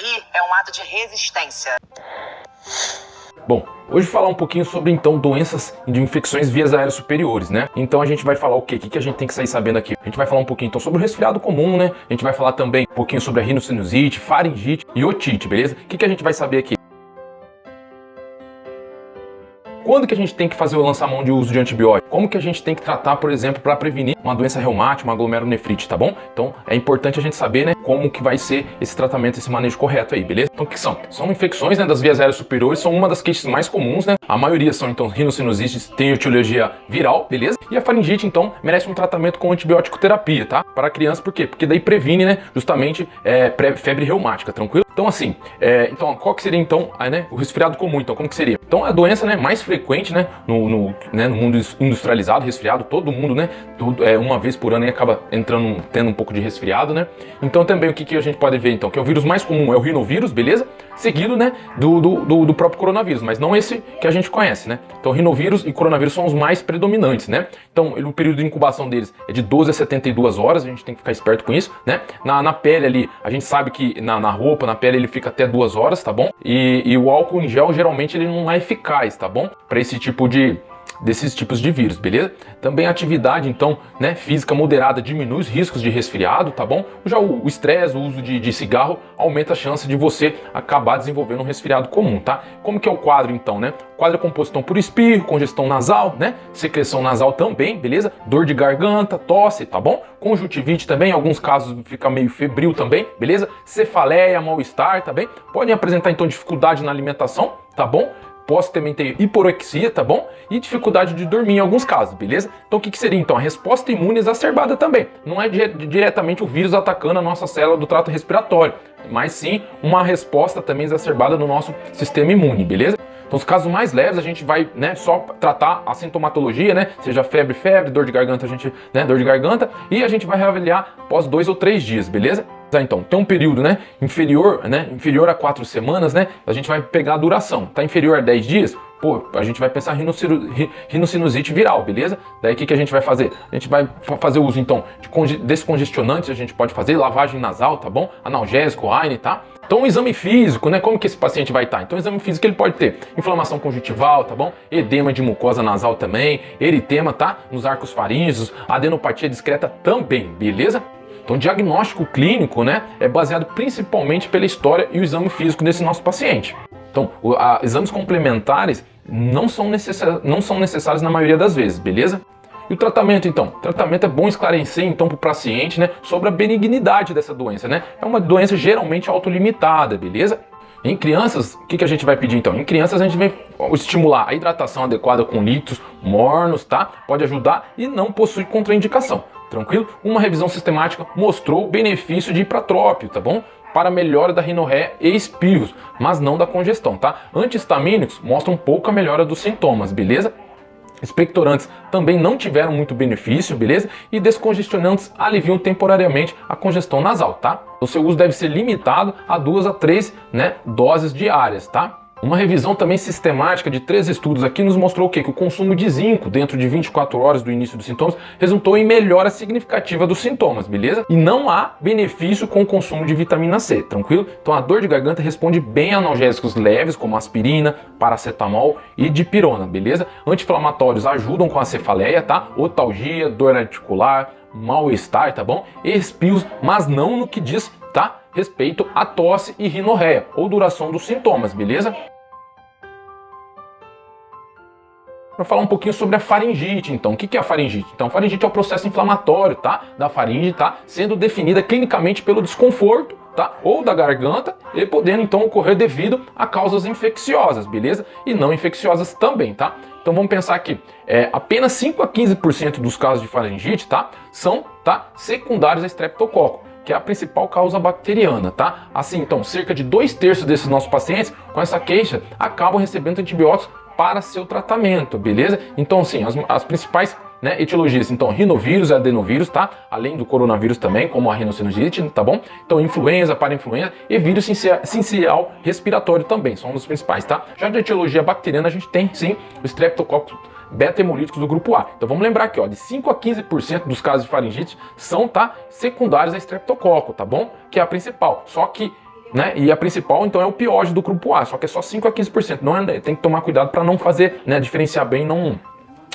Rir é um ato de resistência. Bom, hoje falar um pouquinho sobre, então, doenças de infecções vias aéreas superiores, né? Então a gente vai falar o quê? O que a gente tem que sair sabendo aqui? A gente vai falar um pouquinho, então, sobre o resfriado comum, né? A gente vai falar também um pouquinho sobre a rinocinusite, faringite e otite, beleza? O que a gente vai saber aqui? Quando que a gente tem que fazer o lançamão de uso de antibiótico? Como que a gente tem que tratar, por exemplo, para prevenir uma doença reumática, uma glomerulonefrite, tá bom? Então é importante a gente saber, né, como que vai ser esse tratamento, esse manejo correto aí, beleza? Então o que são? São infecções, né, das vias aéreas superiores, são uma das queixas mais comuns, né? A maioria são, então, rinossinusites, tem etiologia viral, beleza? E a faringite, então, merece um tratamento com antibiótico terapia, tá? Para a criança, por quê? Porque daí previne, né, justamente febre reumática, tranquilo? Então assim, então qual que seria, então, né, o resfriado comum, então, como que seria? Então a doença, né, mais frequente, né, no mundo industrializado, resfriado, todo mundo, né, uma vez por ano aí acaba tendo um pouco de resfriado, né? Então também o que a gente pode ver, então, que o vírus mais comum é o rinovírus, beleza? Seguido, né, do próprio coronavírus, mas não esse que a gente conhece, né? Então rinovírus e coronavírus são os mais predominantes, né? Então o período de incubação deles é de 12 a 72 horas, a gente tem que ficar esperto com isso, né? Na pele ali, a gente sabe que na roupa, na pele ele fica até 2 horas, tá bom? E o álcool em gel geralmente ele não é eficaz, tá bom? Para esse tipo desses tipos de vírus, beleza? Também a atividade, então, né, física moderada diminui os riscos de resfriado, tá bom? Já o estresse, o uso de cigarro aumenta a chance de você acabar desenvolvendo um resfriado comum, tá? Como que é o quadro, então, né? O quadro é composto, então, por espirro, congestão nasal, né? Secreção nasal também, beleza? Dor de garganta, tosse, tá bom? Conjuntivite também, em alguns casos fica meio febril também, beleza? Cefaleia, mal-estar, tá bem? Podem apresentar, então, dificuldade na alimentação, tá bom? Posso também ter hiporexia, tá bom? E dificuldade de dormir em alguns casos, beleza? Então o que seria então? A resposta imune exacerbada também. Não é diretamente o vírus atacando a nossa célula do trato respiratório, mas sim uma resposta também exacerbada no nosso sistema imune, beleza? Então os casos mais leves a gente vai, né, só tratar a sintomatologia, né? Seja febre, dor de garganta, dor de garganta, e a gente vai reavaliar após 2 ou 3 dias, beleza? Então, tem um período, né, inferior a 4 semanas, né, a gente vai pegar a duração. Tá inferior a 10 dias, pô, a gente vai pensar rinocinusite viral, beleza? Daí o que a gente vai fazer? A gente vai fazer uso, então, de descongestionantes, a gente pode fazer lavagem nasal, tá bom? Analgésico, AINE, tá? Então o exame físico, né, como que esse paciente vai estar? Então o exame físico ele pode ter inflamação conjuntival, tá bom? Edema de mucosa nasal também, eritema, tá? Nos arcos faríngeos, adenopatia discreta também, beleza? Então, o diagnóstico clínico, né, é baseado principalmente pela história e o exame físico desse nosso paciente. Então, exames complementares não são necessários na maioria das vezes, beleza? E o tratamento, então? O tratamento é bom esclarecer, então, para o paciente, né, sobre a benignidade dessa doença, né? É uma doença geralmente autolimitada, beleza? Em crianças, o que a gente vai pedir, então? Em crianças, a gente vai estimular a hidratação adequada com líquidos mornos, tá? Pode ajudar e não possui contraindicação. Tranquilo? Uma revisão sistemática mostrou o benefício de ipratrópio, tá bom? Para a melhora da rinorreia e espirros, mas não da congestão, tá? Antihistamínicos mostram pouca melhora dos sintomas, beleza? Expectorantes também não tiveram muito benefício, beleza? E descongestionantes aliviam temporariamente a congestão nasal, tá? O seu uso deve ser limitado a 2 a 3, né, doses diárias, tá? Uma revisão também sistemática de 3 estudos aqui nos mostrou o quê? Que o consumo de zinco dentro de 24 horas do início dos sintomas resultou em melhora significativa dos sintomas, beleza? E não há benefício com o consumo de vitamina C, tranquilo? Então a dor de garganta responde bem a analgésicos leves como aspirina, paracetamol e dipirona, beleza? Anti-inflamatórios ajudam com a cefaleia, tá? Otalgia, dor articular, mal-estar, tá bom? Espirros, mas não no que diz, tá? Respeito à tosse e rinorreia, ou duração dos sintomas, beleza? Para falar um pouquinho sobre a faringite, então, o que é a faringite? Então, a faringite é o processo inflamatório, tá? Da faringe, tá? Sendo definida clinicamente pelo desconforto, tá? Ou da garganta, e podendo, então, ocorrer devido a causas infecciosas, beleza? E não infecciosas também, tá? Então, vamos pensar aqui, apenas 5 a 15% dos casos de faringite, tá? São, tá? Secundários a estreptococo, que é a principal causa bacteriana, tá? Assim, então, cerca de 2/3 desses nossos pacientes com essa queixa acabam recebendo antibióticos para seu tratamento, beleza? Então, assim, as principais, né, etiologias, então, rinovírus e adenovírus, tá? Além do coronavírus também, como a rinocinusite, tá bom? Então, influenza, parainfluenza e vírus sincicial respiratório também, são um dos principais, tá? Já de etiologia bacteriana, a gente tem, sim, o Streptococcus beta-hemolíticos do grupo A. Então vamos lembrar aqui, ó, de 5 a 15% dos casos de faringite são, tá, secundários a estreptococo, tá bom? Que é a principal. Só que né? E a principal, então, é o piógeno do grupo A, só que é só 5 a 15%. Não é, tem que tomar cuidado para não fazer, né, diferenciar bem,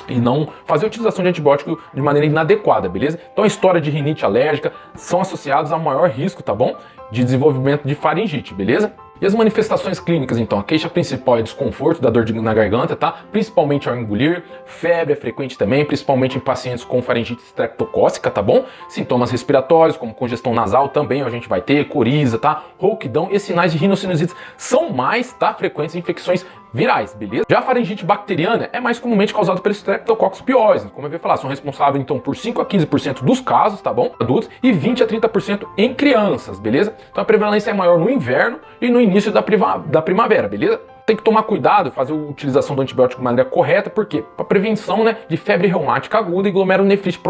e não fazer a utilização de antibiótico de maneira inadequada, beleza? Então a história de rinite alérgica são associados a maior risco, tá bom? De desenvolvimento de faringite, beleza? E as manifestações clínicas, então, a queixa principal é desconforto, da dor na garganta, tá? Principalmente ao engolir, febre é frequente também, principalmente em pacientes com faringite estreptocócica, tá bom? Sintomas respiratórios, como congestão nasal também a gente vai ter, coriza, tá? Rouquidão e sinais de rinossinusites são mais, tá? Frequentes em infecções virais, beleza? Já a faringite bacteriana é mais comumente causada pelo Streptococcus pyogenes, como eu ia falar, são responsáveis então por 5 a 15% dos casos, tá bom? Adultos e 20 a 30% em crianças, beleza? Então a prevalência é maior no inverno e no início da primavera, beleza? Tem que tomar cuidado, fazer a utilização do antibiótico de maneira correta, por quê? Para prevenção, né, de febre reumática aguda e glomerulonefrite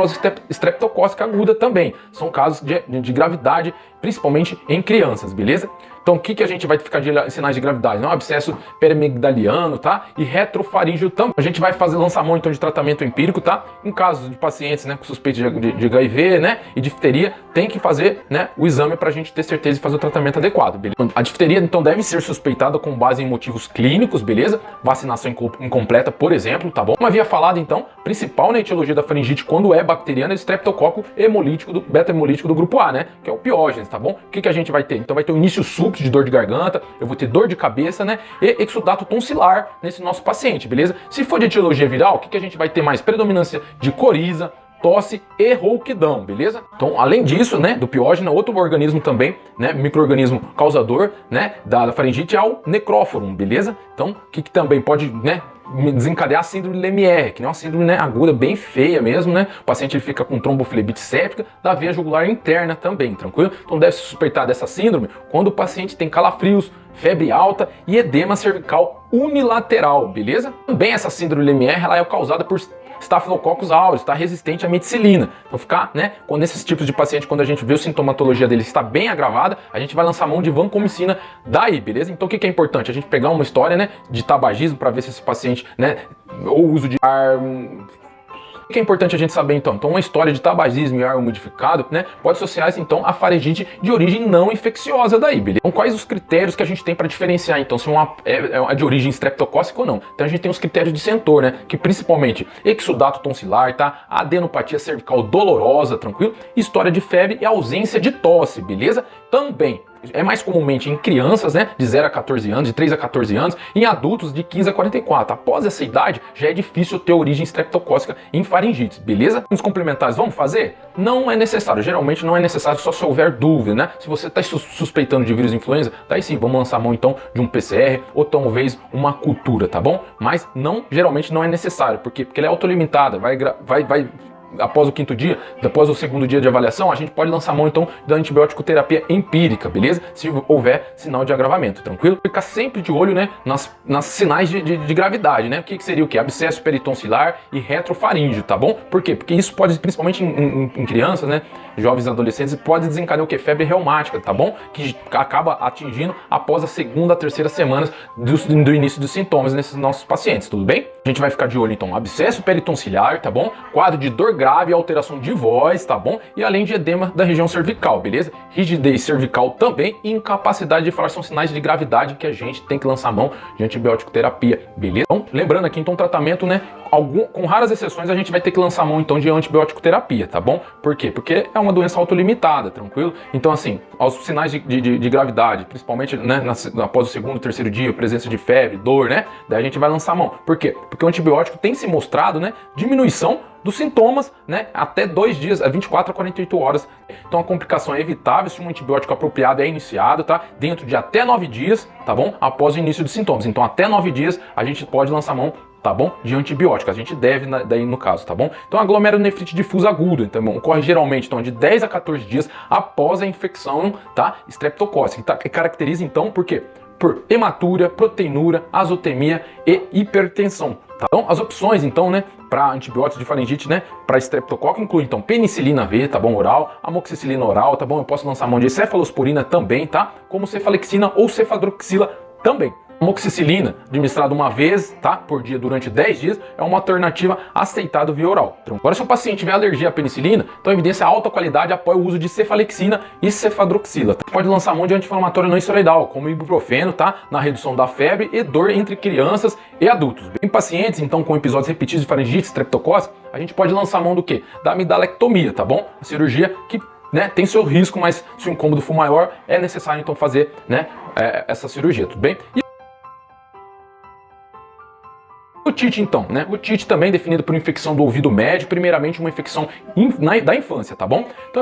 estreptocócica aguda também. São casos de gravidade, principalmente em crianças, beleza? Então, o que a gente vai ficar de sinais de gravidade? Não, abscesso perimigdaliano, tá? E retrofaríngeo também. A gente vai fazer lançamão, então, de tratamento empírico, tá? Em casos de pacientes, né, com suspeita de HIV, né, e difteria, tem que fazer, né, o exame para a gente ter certeza de fazer o tratamento adequado, beleza? A difteria, então, deve ser suspeitada com base em motivos clínicos, beleza? Vacinação incompleta, por exemplo, tá bom? Como havia falado, então, principal na etiologia da faringite, quando é bacteriana, é o Streptococcus beta-hemolítico do grupo A, né? Que é o piógenes, tá bom? O que a gente vai ter? Então vai ter o início súbito de dor de garganta, eu vou ter dor de cabeça, né? E exudato tonsilar nesse nosso paciente, beleza? Se for de etiologia viral, o que a gente vai ter mais? Predominância de coriza, tosse e rouquidão, beleza? Então, além disso, né, do piógeno, outro organismo também, né, micro-organismo causador, né, da faringite é o necróforum, beleza? Então, o que também pode, né, desencadear a síndrome de Lemierre, que é uma síndrome, né, aguda bem feia mesmo, né? O paciente ele fica com tromboflebite séptica da veia jugular interna também, tranquilo? Então deve se suspeitar dessa síndrome quando o paciente tem calafrios, febre alta e edema cervical unilateral, beleza? Também essa síndrome de Lemierre ela é causada por Staphylococcus aureus, está resistente à meticilina. Então ficar, né, quando esses tipos de paciente, quando a gente vê a sintomatologia dele está bem agravada, a gente vai lançar mão de vancomicina daí, beleza? Então o que é importante? A gente pegar uma história, né, de tabagismo para ver se esse paciente, né, ou uso de ar... O que é importante a gente saber então? Então uma história de tabagismo e ar umidificado, né, pode associar então a faringite de origem não infecciosa daí, beleza? Então quais os critérios que a gente tem para diferenciar então se uma é de origem streptocócica ou não? Então a gente tem os critérios de Centor, né, que principalmente exudato tonsilar, tá? Adenopatia cervical dolorosa, tranquilo? História de febre e ausência de tosse, beleza? Também é mais comumente em crianças, né, de 0 a 14 anos, de 3 a 14 anos, e em adultos de 15 a 44. Após essa idade, já é difícil ter origem streptocócica em faringites, beleza? Os complementares vamos fazer? Não é necessário, geralmente não é necessário só se houver dúvida, né? Se você está suspeitando de vírus influenza, daí sim, vamos lançar a mão então de um PCR ou talvez uma cultura, tá bom? Mas não, geralmente não é necessário, porque ela é autolimitada, vai após o quinto dia, após o segundo dia de avaliação, a gente pode lançar a mão então da antibiótico terapia empírica, beleza? Se houver sinal de agravamento, tranquilo? Ficar sempre de olho, né, nas sinais de gravidade, né? O que seria o que? Abscesso peritonsilar e retrofaríngeo, tá bom? Por quê? Porque isso pode, principalmente em crianças, né, jovens e adolescentes, pode desencadear o que? Febre reumática, tá bom? Que acaba atingindo após a segunda, terceira semana do início dos sintomas nesses nossos pacientes, tudo bem? A gente vai ficar de olho então, abscesso peritonsiliar, tá bom? Quadro de dor grave, alteração de voz, tá bom? E além de edema da região cervical, beleza? Rigidez cervical também e incapacidade de falar são sinais de gravidade que a gente tem que lançar mão de antibiótico terapia, beleza? Então, lembrando aqui, então, tratamento, né? Com raras exceções, a gente vai ter que lançar mão, então, de antibiótico terapia, tá bom? Por quê? Porque é uma doença autolimitada, tranquilo? Então, assim, aos sinais de gravidade, principalmente, né, após o segundo, terceiro dia, presença de febre, dor, né? Daí a gente vai lançar mão. Por quê? Porque o antibiótico tem se mostrado, né, diminuição dos sintomas, né, até 2 dias, 24 a 48 horas. Então a complicação é evitável se um antibiótico apropriado é iniciado, tá? Dentro de até 9 dias, tá bom? Após o início dos sintomas. Então até 9 dias a gente pode lançar mão, tá bom? De antibiótico. A gente deve daí no caso, tá bom? Então a glomerulonefrite difusa aguda, então ocorre geralmente então de 10 a 14 dias após a infecção, tá? Estreptocócica. Tá? Caracteriza então por quê? Por hematúria, proteinúria, azotemia e hipertensão. Tá? Então, as opções, então, né, para antibióticos de faringite, né, para estreptococcus inclui, então, penicilina V, tá bom, oral, amoxicilina oral, tá bom, eu posso lançar mão de cefalosporina também, tá, como cefalexina ou cefadroxila também. Amoxicilina, administrada uma vez, tá, por dia durante 10 dias, é uma alternativa aceitável via oral. Agora, se o paciente tiver alergia à penicilina, então a evidência alta qualidade apoia o uso de cefalexina e cefadroxila. Pode lançar mão de anti-inflamatório não esteroidal, como ibuprofeno, tá, na redução da febre e dor entre crianças e adultos. Em pacientes, então, com episódios repetidos de faringite, streptococose, a gente pode lançar mão do quê? Da amidalectomia, tá bom? A cirurgia que, né, tem seu risco, mas se o incômodo for maior, é necessário então fazer, né, essa cirurgia, tudo bem? Otite, então, né? Otite também definido por infecção do ouvido médio, primeiramente uma infecção da infância, tá bom? Então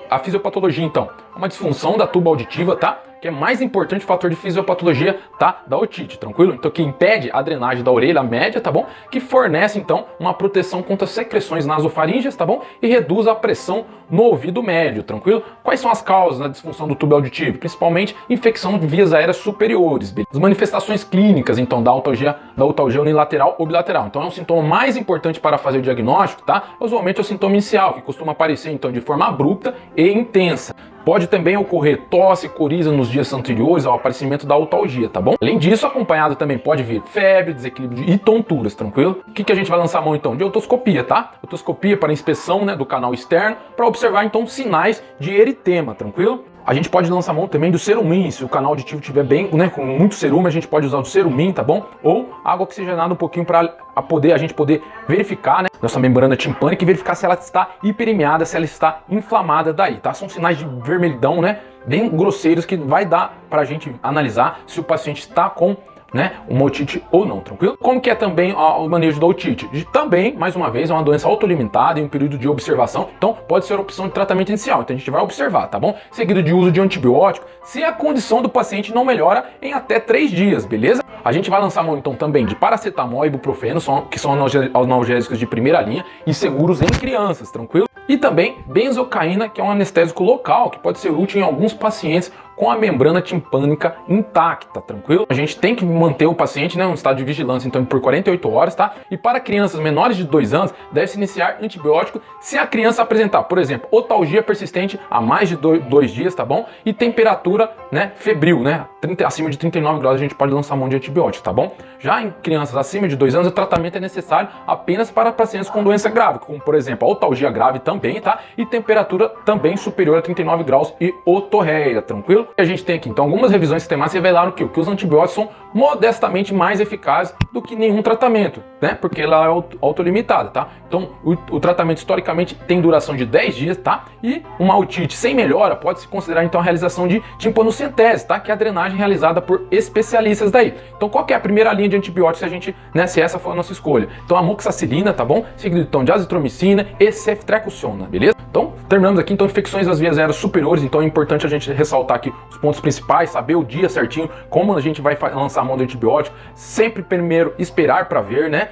a fisiopatologia, então, é uma disfunção da tuba auditiva, tá? Que é mais importante fator de fisiopatologia, tá? Da otite, tranquilo? Então, que impede a drenagem da orelha média, tá bom? Que fornece, então, uma proteção contra secreções nasofaríngeas, tá bom? E reduz a pressão no ouvido médio, tranquilo? Quais são as causas da disfunção do tubo auditivo? Principalmente infecção de vias aéreas superiores. As manifestações clínicas, então, da otalgia unilateral ou bilateral. Então, é um sintoma mais importante para fazer o diagnóstico, tá? Usualmente é o sintoma inicial, que costuma aparecer, então, de forma abrupta e intensa. Pode também ocorrer tosse, coriza nos dias anteriores ao aparecimento da otalgia, tá bom? Além disso, acompanhado também pode vir febre, desequilíbrio e tonturas, tranquilo? O que a gente vai lançar a mão então? De otoscopia, tá? Otoscopia para inspeção, né, do canal externo, para observar então sinais de eritema, tranquilo? A gente pode lançar mão também do cerumin, se o canal auditivo estiver bem, né, com muito cerume, a gente pode usar o cerumin, tá bom? Ou água oxigenada um pouquinho para a gente poder verificar, né, nossa membrana timpânica e verificar se ela está hiperemiada, se ela está inflamada daí, tá? São sinais de vermelhidão, né, bem grosseiros que vai dar pra gente analisar se o paciente está com, né, uma otite ou não, tranquilo? Como que é também o manejo da otite? Também, mais uma vez, é uma doença autolimitada em um período de observação, então pode ser a opção de tratamento inicial, então a gente vai observar, tá bom? Seguido de uso de antibiótico, se a condição do paciente não melhora em até 3 dias, beleza? A gente vai lançar mão então também de paracetamol e ibuprofeno, que são analgésicos de primeira linha e seguros em crianças, tranquilo? E também benzocaína, que é um anestésico local, que pode ser útil em alguns pacientes com a membrana timpânica intacta, tranquilo? A gente tem que manter o paciente, né, em um estado de vigilância, então, por 48 horas, tá? E para crianças menores de 2 anos, deve-se iniciar antibiótico se a criança apresentar, por exemplo, otalgia persistente há mais de 2 dias, tá bom? E temperatura, né, febril, né? Acima de 39 graus a gente pode lançar mão de antibiótico, tá bom? Já em crianças acima de 2 anos, o tratamento é necessário apenas para pacientes com doença grave, como, por exemplo, a otalgia grave também, tá? E temperatura também superior a 39 graus e otorreia, tranquilo? A gente tem aqui, então, algumas revisões sistemáticas revelaram que os antibióticos são modestamente mais eficazes do que nenhum tratamento, né? Porque ela é autolimitada, tá? Então, o tratamento historicamente tem duração de 10 dias, tá? E uma otite sem melhora pode se considerar, então, a realização de timpanocentese, tá? Que é a drenagem realizada por especialistas daí. Então, qual que é a primeira linha de antibióticos se a gente, né, se essa for a nossa escolha? Então, a amoxicilina, tá bom? Seguido, então, de azitromicina e ceftriaxona, beleza? Então, terminamos aqui, então, infecções das vias aéreas superiores. Então, é importante a gente ressaltar aqui os pontos principais, saber o dia certinho, como a gente vai lançar a mão do antibiótico, sempre primeiro esperar para ver, né?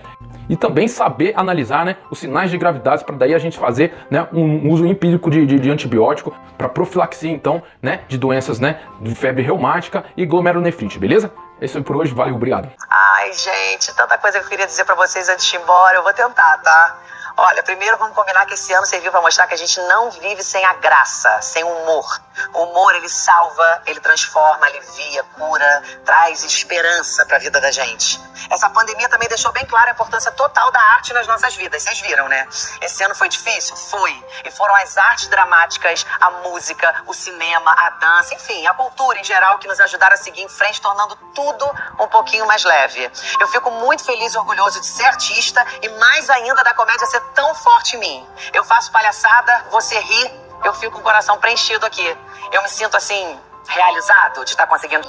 E também saber analisar, né, os sinais de gravidade para daí a gente fazer, né, um uso empírico de antibiótico para profilaxia, então, né, de doenças, né, de febre reumática e glomerulonefrite, beleza? É isso aí por hoje, valeu, obrigado. Ai, gente, tanta coisa que eu queria dizer pra vocês antes de ir embora, eu vou tentar, tá? Olha, primeiro vamos combinar que esse ano serviu pra mostrar que a gente não vive sem a graça, sem o humor. O humor, ele salva, ele transforma, alivia, cura, traz esperança pra vida da gente. Essa pandemia também deixou bem clara a importância total da arte nas nossas vidas, vocês viram, né? Esse ano foi difícil? Foi. E foram as artes dramáticas, a música, o cinema, a dança, enfim, a cultura em geral que nos ajudaram a seguir em frente, tornando tudo um pouquinho mais leve. Eu fico muito feliz e orgulhoso de ser artista e mais ainda da comédia ser tão forte em mim. Eu faço palhaçada, você ri, eu fico com o coração preenchido aqui. Eu me sinto assim, realizado de estar conseguindo.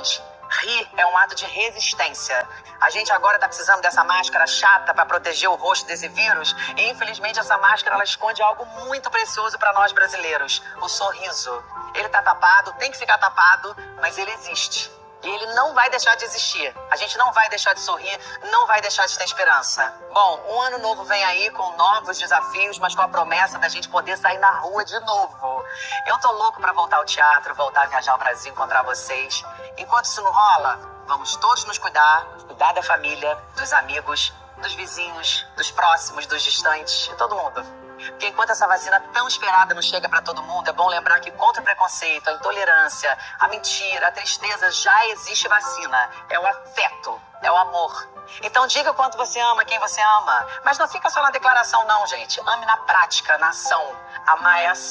Rir é um ato de resistência. A gente agora tá precisando dessa máscara chata para proteger o rosto desse vírus e infelizmente essa máscara ela esconde algo muito precioso para nós brasileiros, o sorriso. Ele tá tapado, tem que ficar tapado, mas ele existe. E ele não vai deixar de existir. A gente não vai deixar de sorrir, não vai deixar de ter esperança. Bom, um ano novo vem aí com novos desafios, mas com a promessa da gente poder sair na rua de novo. Eu tô louco pra voltar ao teatro, voltar a viajar ao Brasil, encontrar vocês. Enquanto isso não rola, vamos todos nos cuidar da família, dos amigos, dos vizinhos, dos próximos, dos distantes, de todo mundo. Porque enquanto essa vacina tão esperada não chega para todo mundo, é bom lembrar que contra o preconceito, a intolerância, a mentira, a tristeza, já existe vacina. É o afeto, é o amor. Então diga o quanto você ama quem você ama. Mas não fica só na declaração não, gente. Ame na prática, na ação. Amar é ação.